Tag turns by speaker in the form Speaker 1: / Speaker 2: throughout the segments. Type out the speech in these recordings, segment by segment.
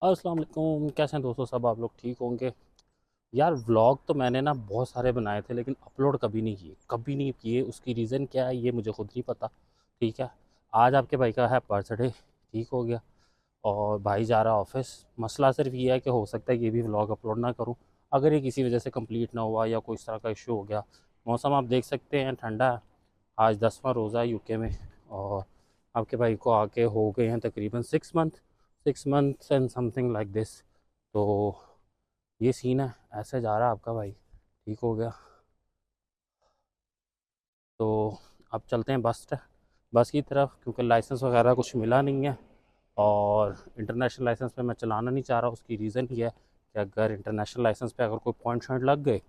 Speaker 1: अस्सलाम वालेकुम, कैसे हैं दोस्तों? सब आप लोग ठीक होंगे। यार व्लॉग तो मैंने ना बहुत सारे बनाए थे, लेकिन अपलोड कभी नहीं किए। उसकी रीज़न क्या है ये मुझे खुद नहीं पता। ठीक है, आज आपके भाई का है बर्थडे, ठीक हो गया, और भाई जा रहा ऑफिस। मसला सिर्फ ये है कि हो सकता है ये भी व्लॉग अपलोड ना करूँ अगर ये किसी वजह से कंप्लीट ना हुआ या कोई इस तरह का इशू हो गया। मौसम आप देख सकते हैं, ठंडा है। आज 10वां रोज़ा है यूके में, और आपके भाई को आके हो गए हैं तकरीबन 6 month, 6 months and something like this. तो ये सीन है, ऐसे जा रहा है आपका भाई, ठीक हो गया। तो अब चलते हैं बस की तरफ, क्योंकि लाइसेंस वगैरह कुछ मिला नहीं है, और इंटरनेशनल लाइसेंस पे मैं चलाना नहीं चाह रहा। उसकी रीज़न ये है कि अगर इंटरनेशनल लाइसेंस पे अगर कोई पॉइंट शॉइंट लग गए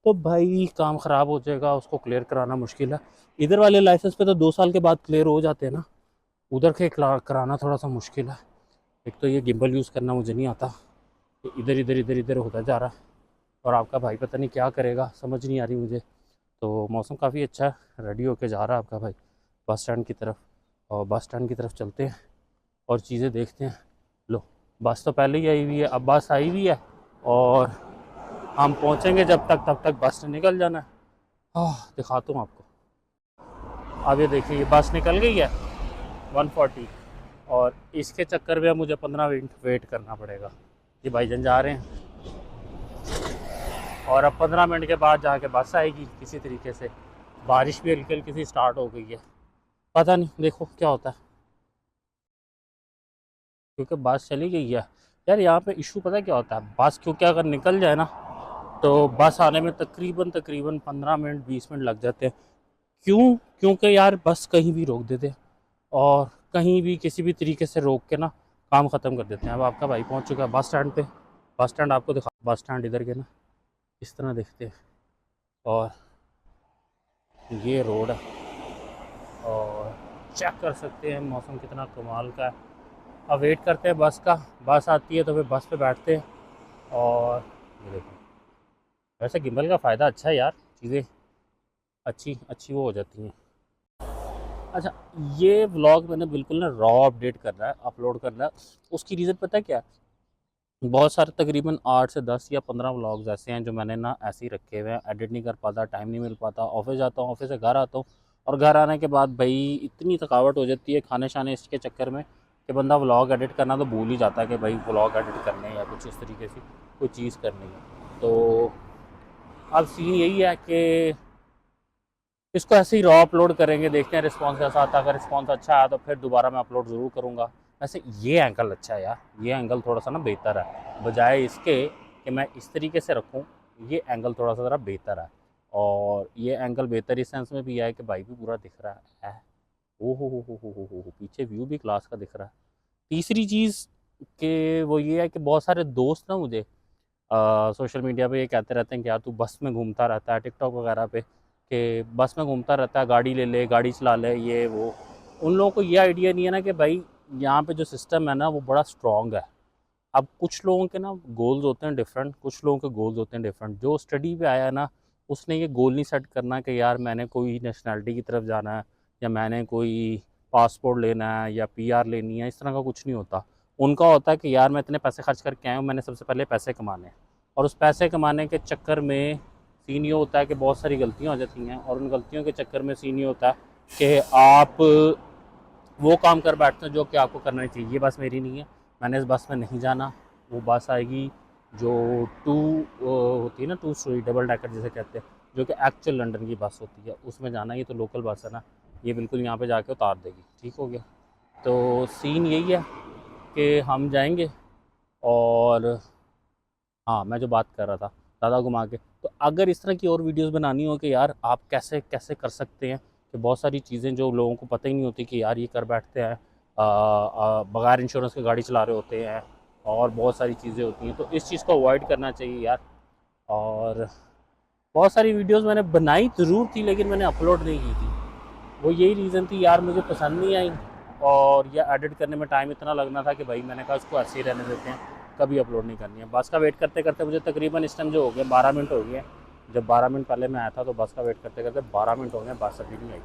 Speaker 1: तो भाई काम ख़राब हो जाएगा, उसको क्लियर कराना मुश्किल है। इधर वाले लाइसेंस पे तो 2 साल के बाद क्लियर हो जाते हैं ना, उधर के कराना थोड़ा सा मुश्किल है। एक तो ये गिम्बल यूज़ करना मुझे नहीं आता, ये इधर होता जा रहा है, और आपका भाई पता नहीं क्या करेगा, समझ नहीं आ रही मुझे। तो मौसम काफ़ी अच्छा है, रेडी होके जा रहा है आपका भाई बस स्टैंड की तरफ, और बस स्टैंड की तरफ चलते हैं और चीज़ें देखते हैं। लो, बस तो पहले ही आई हुई है, अब बस आई हुई है, और हम पहुँचेंगे जब तक तब तक बस ने निकल जाना है। दिखाता हूँ आपको। अब ये देखिए, ये बस निकल गई है 140, और इसके चक्कर में अब मुझे 15 मिनट वेट करना पड़ेगा। ये भाईजान जा रहे हैं, और अब 15 मिनट के बाद जाके बस आएगी किसी तरीके से। बारिश भी हल्की हल्की सी स्टार्ट हो गई है, पता नहीं देखो क्या होता है, क्योंकि बस चली गई है। यार यहाँ पे इशू पता है क्या होता है, बस क्योंकि अगर निकल जाए ना तो बस आने में तकरीबन तकरीबन 15 मिनट 20 मिनट लग जाते हैं। क्यों? क्योंकि यार बस कहीं भी रोक देते हैं, और कहीं भी किसी भी तरीके से रोक के ना काम ख़त्म कर देते हैं। अब आपका भाई पहुँच चुका है बस स्टैंड पे। बस स्टैंड आपको दिखा, बस स्टैंड इधर के ना इस तरह दिखते हैं, और ये रोड है, और चेक कर सकते हैं मौसम कितना कमाल का है। अब वेट करते हैं बस का, बस आती है तो फिर बस पे बैठते हैं। और ये देखो, वैसे गिम्बल का फ़ायदा अच्छा है यार, चीज़ें अच्छी अच्छी वो हो जाती हैं। अच्छा, ये व्लॉग मैंने बिल्कुल ना रॉ अपडेट करना है, अपलोड करना है। उसकी रीज़न पता है क्या है? बहुत सारे तकरीबन 8 से 10 या 15 व्लॉग्स ऐसे हैं जो मैंने ना ऐसे ही रखे हुए हैं, एडिट नहीं कर पाता, टाइम नहीं मिल पाता। ऑफिस जाता हूँ, ऑफिस से घर आता हूँ, और घर आने के बाद भाई इतनी थकावट हो जाती है खाने शाने इसके चक्कर में, कि बंदा व्लॉग एडिट करना तो भूल ही जाता है कि भाई व्लॉग एडिट करने हैं या कुछ इस तरीके से कोई चीज़ करनी है। तो अब सीन यही है कि इसको ऐसे ही रॉ अपलोड करेंगे, देखते हैं रिस्पॉन्स कैसा आता है। अगर रिस्पॉन्स अच्छा आया तो फिर दोबारा मैं अपलोड ज़रूर करूँगा। वैसे ये एंगल अच्छा है यार, ये एंगल थोड़ा सा ना बेहतर है, बजाय इसके कि मैं इस तरीके से रखूँ। ये एंगल थोड़ा सा ज़रा बेहतर है, और ये एंगल बेहतर इस सेंस में भी है कि भाई भी पूरा दिख रहा है। ओ हो, पीछे व्यू भी क्लास का दिख रहा है। तीसरी चीज़ कि वो ये है कि बहुत सारे दोस्त ना मुझे सोशल मीडिया पे ये कहते रहते हैं कि यार तू बस में घूमता रहता है, टिकटॉक वगैरह पे, कि बस में घूमता रहता है, गाड़ी ले ले, गाड़ी चला ले, ये वो। उन लोगों को ये आइडिया नहीं है ना कि भाई यहाँ पे जो सिस्टम है ना वो बड़ा स्ट्रॉन्ग है। अब कुछ लोगों के ना गोल्स होते हैं डिफरेंट, कुछ लोगों के गोल्स होते हैं डिफरेंट। जो स्टडी पे आया है ना, उसने ये गोल नहीं सेट करना कि यार मैंने कोई नेशनैलिटी की तरफ जाना है, या मैंने कोई पासपोर्ट लेना है या पीआर लेनी है, इस तरह का कुछ नहीं होता। उनका होता है कि यार मैं इतने पैसे खर्च करके आया हूँ, मैंने सबसे पहले पैसे कमाने हैं। और उस पैसे कमाने के चक्कर में सीन ये होता है कि बहुत सारी गलतियाँ हो जाती हैं, और उन गलतियों के चक्कर में सीन ये होता है कि आप वो काम कर बैठते हैं जो कि आपको करना ही चाहिए। ये बस मेरी नहीं है, मैंने इस बस में नहीं जाना। वो बस आएगी जो टू होती है ना, 2 स्टोरी डबल डेकर जिसे कहते हैं, जो कि एक्चुअल लंदन की बस होती है, उसमें जाना। ये तो लोकल बस है ना, ये बिल्कुल यहाँ पे जाके उतार देगी, ठीक हो गया। तो सीन यही है कि हम जाएंगे, और हाँ, मैं जो बात कर रहा था ज़्यादा घुमा के, तो अगर इस तरह की और वीडियोस बनानी हो कि यार आप कैसे कैसे कर सकते हैं, कि बहुत सारी चीज़ें जो लोगों को पता ही नहीं होती कि यार ये कर बैठते हैं, बगैर इंश्योरेंस के गाड़ी चला रहे होते हैं, और बहुत सारी चीज़ें होती हैं, तो इस चीज़ को अवॉइड करना चाहिए यार। और बहुत सारी वीडियोस मैंने बनाई ज़रूर थी, लेकिन मैंने अपलोड नहीं की थी। वो यही रीज़न थी यार, मुझे पसंद नहीं आई, और ये एडिट करने में टाइम इतना लगना था कि भाई मैंने कहा उसको ऐसे ही रहने देते हैं, कभी अपलोड नहीं करनी है। बस का वेट करते करते मुझे तकरीबन इस टाइम जो हो गया 12 मिनट हो गए। जब 12 मिनट पहले मैं आया था तो बस का वेट करते करते 12 मिनट हो गए, बस अभी नहीं आई।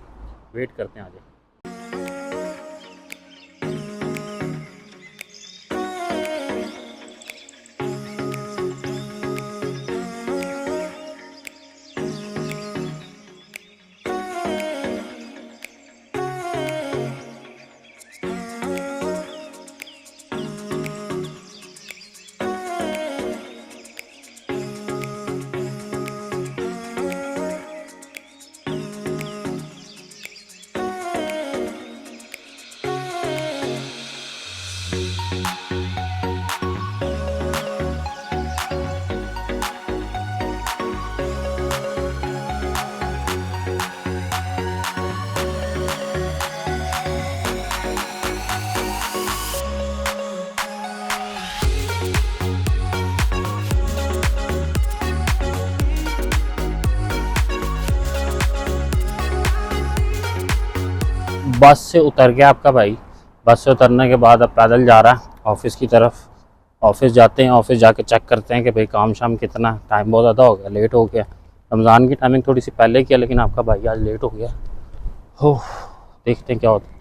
Speaker 1: वेट करते हैं आगे। बस से उतर गया आपका भाई। बस से उतरने के बाद अब पैदल जा रहा है ऑफिस की तरफ। ऑफिस जाते हैं, ऑफिस जाके चेक करते हैं कि भाई काम शाम कितना, टाइम बहुत ज़्यादा हो गया, लेट हो गया। रमज़ान की टाइमिंग थोड़ी सी पहले किया, लेकिन आपका भाई आज लेट हो गया। हो, देखते हैं क्या होता है।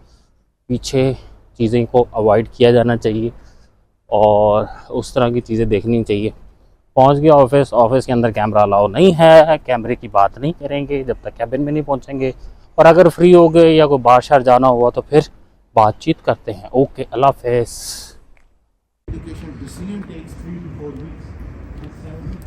Speaker 1: पीछे चीज़ें को अवॉइड किया जाना चाहिए और उस तरह की चीज़ें देखनी चाहिए। पहुंच गया ऑफिस, ऑफिस के अंदर कैमरा अलाउ नहीं है, कैमरे की बात नहीं करेंगे जब तक कैबिन में नहीं पहुंचेंगे। और अगर फ्री हो गए या कोई बाहर शहर जाना हुआ तो फिर बातचीत करते हैं। ओके, अल्लाह हाफिज़।
Speaker 2: Education decision takes 3 to 4 weeks. That's 7 weeks.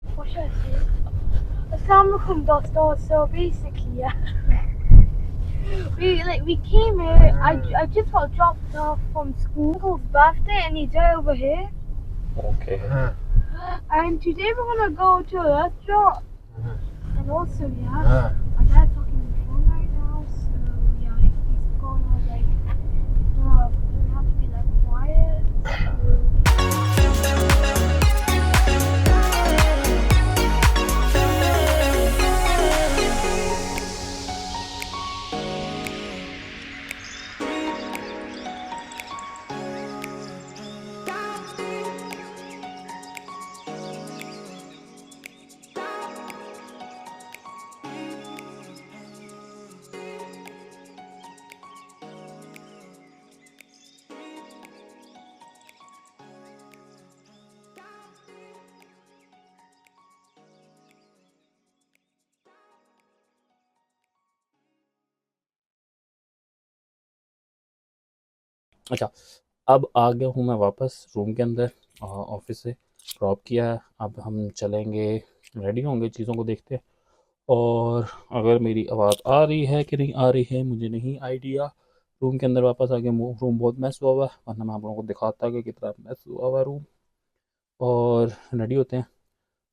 Speaker 3: What should I say? Assalamualaikum dostos. So basically, yeah, we came here. I just got dropped off from school. Uncle's birthday, and he's right over here.
Speaker 1: Okay.
Speaker 3: And today we're gonna go to a restaurant. And also, yeah, my dad's talking on the phone right now. So yeah, he's going on like, we have to be like quiet.
Speaker 1: अच्छा, अब आ गया हूँ मैं वापस room के अंदर। Office से drop किया है, अब हम चलेंगे, रेडी होंगे, चीज़ों को देखते हैं। और अगर मेरी आवाज़ आ रही है कि नहीं आ रही है मुझे नहीं आइडिया। रूम के अंदर वापस आ गया, रूम बहुत मैस हुआ हुआ है, वरना मैं आप लोगों को दिखाता कि कितना मैस हुआ हुआ रूम। और रेडी होते हैं,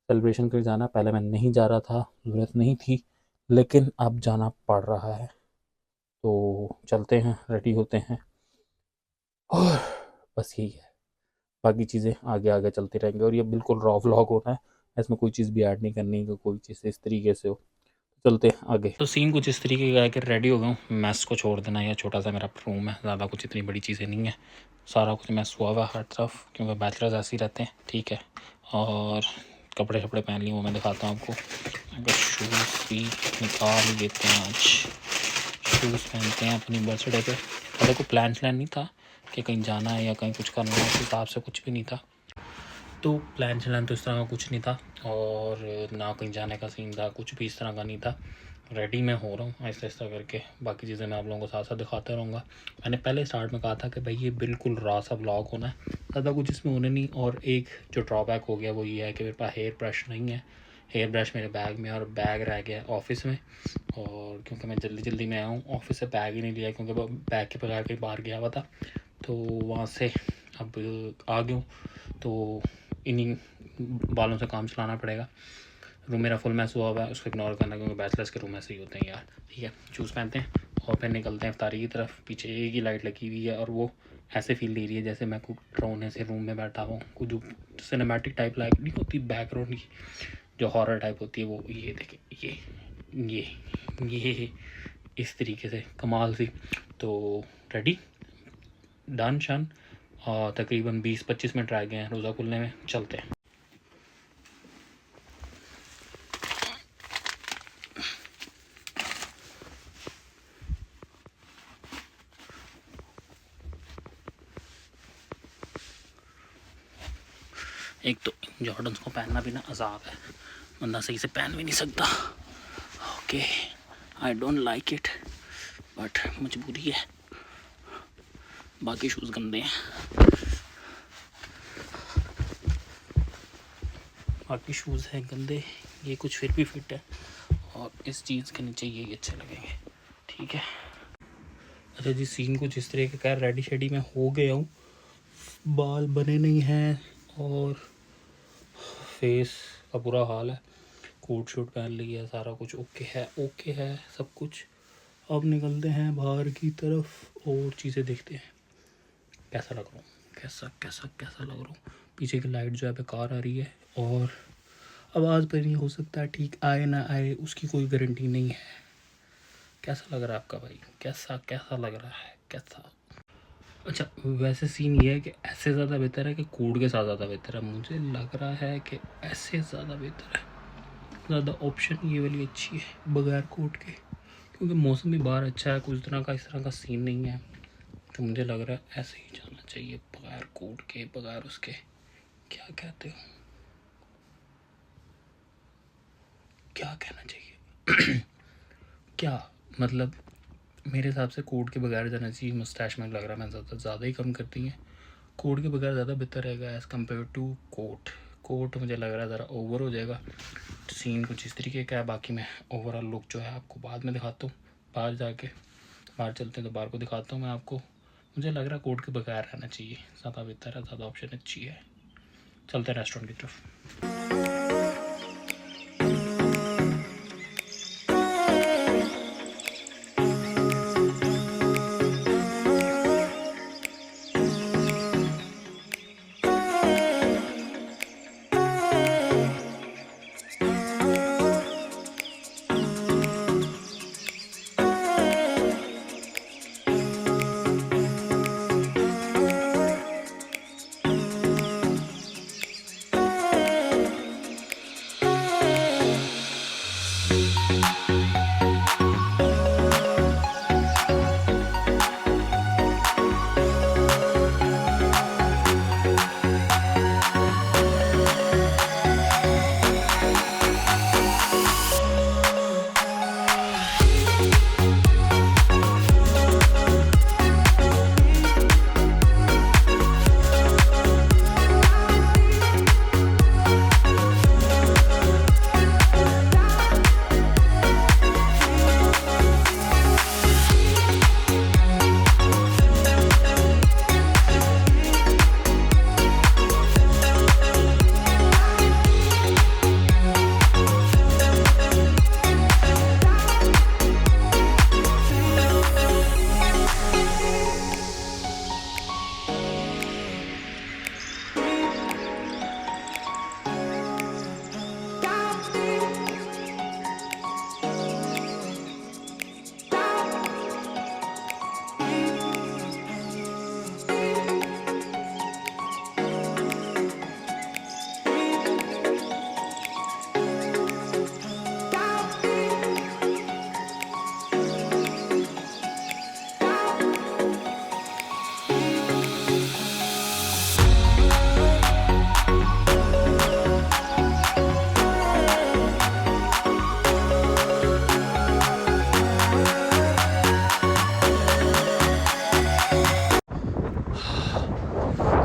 Speaker 1: सेलिब्रेशन के लिए जाना। पहले मैं नहीं जा रहा था, ज़रूरत नहीं थी, लेकिन अब जाना पड़ रहा है, तो चलते हैं, रेडी होते हैं। और बस यही है, बाकी चीज़ें आगे आगे चलती रहेंगी। और ये बिल्कुल रॉ व्लॉग होना है, इसमें कोई चीज़ भी ऐड नहीं करनी कि कोई चीज़ इस तरीके से हो। चलते हैं आगे। तो सीन कुछ इस तरीके का है कि रेडी हो गया हूँ, मैस को छोड़ देना। या छोटा सा मेरा रूम है, ज़्यादा कुछ इतनी बड़ी चीज़ें नहीं है, सारा कुछ मैस हुआ हुआ हर तरफ, क्योंकि बैचलर्स ऐसे ही रहते हैं, ठीक है। और कपड़े शपड़े पहन लिए, वो मैं दिखाता हूँ आपको। अगर शूज़ भी निकाल लेते हैं, आज शूज़ पहनते हैं अपनी बर्थडे पे। पहले कोई प्लान नहीं था कि कहीं जाना है या कहीं कुछ करना है, उस हिसाब से कुछ भी नहीं था। तो प्लान तो इस तरह का कुछ नहीं था, और ना कहीं जाने का सीन था, कुछ भी इस तरह का नहीं था। रेडी मैं हो रहा हूँ आहिस्ता आहिस्ता करके, बाकी चीज़ें मैं आप लोगों को साथ साथ दिखाता रहूँगा। मैंने पहले स्टार्ट में कहा था कि भाई ये बिल्कुल रॉ सा व्लॉग होना है, ज़्यादा कुछ इसमें होने नहीं। और एक जो ड्रॉबैक हो गया वो ये है कि मेरे पास हेयर ब्रश नहीं है। हेयर ब्रश मेरे बैग में, और बैग रह गया ऑफिस में। और क्योंकि मैं जल्दी जल्दी में आया हूँ, ऑफिस से बैग ही नहीं लिया, क्योंकि बैग के बगैर कहीं बाहर गया हुआ था, तो वहाँ से अब आ गया हूँ। तो इन्हीं बालों से काम चलाना पड़ेगा। रूम मेरा फुल मैस हुआ है, उसको इग्नोर करना, क्योंकि बैचलर्स के रूम ऐसे ही होते हैं यार, ठीक है। शूज़ पहनते हैं और फिर निकलते हैं इफ्तारी की तरफ। पीछे एक ही लाइट लगी हुई है, और वो ऐसे फील दे रही है जैसे मैं कुछ ड्रोने से रूम में बैठा हूँ। कुछ जो सिनेमैटिक टाइप लाइट नहीं होती बैकग्राउंड की, जो हॉरर टाइप होती है, वो ये देखे, ये इस तरीके से कमाल सी। तो रेडी, डन शन। और तकरीबन 20-25 मिनट रह गए हैं रोज़ा खुलने में, चलते हैं। एक तो जॉर्डन्स को पहनना भी ना अजाब है, बंदा सही से पहन भी नहीं सकता। Okay, I don't like it, but मजबूरी है। बाकी शूज़ गंदे हैं, बाकी शूज़ हैं गंदे, ये कुछ फिर भी फिट है, और इस चीज़ के नीचे ये अच्छे लगेंगे, ठीक है। अच्छा जी, सीन कुछ इस तरीके का, रेडी शेडी में हो गया हूँ, बाल बने नहीं हैं और फेस का बुरा हाल है। कोट शूट पहन लिया है, सारा कुछ ओके है सब कुछ। अब निकलते हैं बाहर की तरफ और चीज़ें देखते हैं। कैसा लग रहा हूँ, कैसा कैसा कैसा लग रहा हूँ। पीछे की लाइट जो है बेकार आ रही है और आवाज़ पर नहीं, हो सकता है ठीक आए ना आए, उसकी कोई गारंटी नहीं है। कैसा लग रहा है आपका भाई, कैसा कैसा लग रहा है, कैसा? अच्छा, वैसे सीन ये है कि ऐसे ज़्यादा बेहतर है कि कोड के साथ ज़्यादा बेहतर है। मुझे लग रहा है कि ऐसे ज़्यादा बेहतर है, ज़्यादा ऑप्शन ये वाली अच्छी है बगैर कोड के, क्योंकि मौसम भी बाहर अच्छा है, कुछ तरह का इस तरह का सीन नहीं है। तो मुझे लग रहा है ऐसे ही जाना चाहिए, बगैर कोड के, बगैर उसके। क्या कहते हो, क्या कहना चाहिए? क्या मतलब, मेरे हिसाब से कोड के बगैर जाना चाहिए। मुस्टैच में लग रहा है मैं ज़्यादा ही कम करती हैं। कोड के बगैर ज़्यादा बेहतर रहेगा as compare to coat. Coat मुझे लग रहा है ज़रा ओवर हो जाएगा। सीन कुछ इस तरीके का है। बाकी मैं ओवरऑल लुक जो है आपको बाद में दिखाता हूँ, बाहर जाके, बाहर चलते हैं तो बाहर को दिखाता हूँ मैं आपको। मुझे लग रहा है कोड के बगैर रहना चाहिए, ज़्यादा बेहतर है, ज़्यादा ऑप्शन अच्छी है। चलते हैं रेस्टोरेंट की तरफ।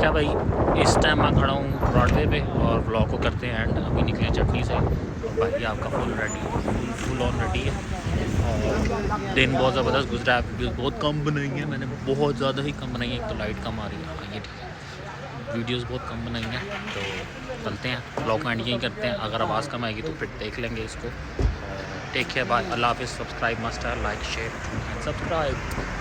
Speaker 1: क्या भाई, इस टाइम मैं खड़ा हूँ ब्रॉडवे पे और व्लॉग को करते हैं एंड। अभी निकले चटनी से और भाई आपका फुल ऑन रेडी है। और दिन बहुत ज़बरदस्त गुजरा है। वीडियोज़ बहुत कम बनाई हैं मैंने, बहुत ज़्यादा ही कम बनाई है। एक तो लाइट कम आ रही है, हाँ ये ठीक है। वीडियोज़ बहुत कम बनाई हैं, तो चलते हैं व्लॉग को एंड यहीं करते हैं। अगर आवाज़ कम आएगी तो फिर देख लेंगे इसको। टेक केयर, बाय, अल्लाह हाफिज़। सब्सक्राइब मस्ट है, लाइक शेयर एंड सब्सक्राइब।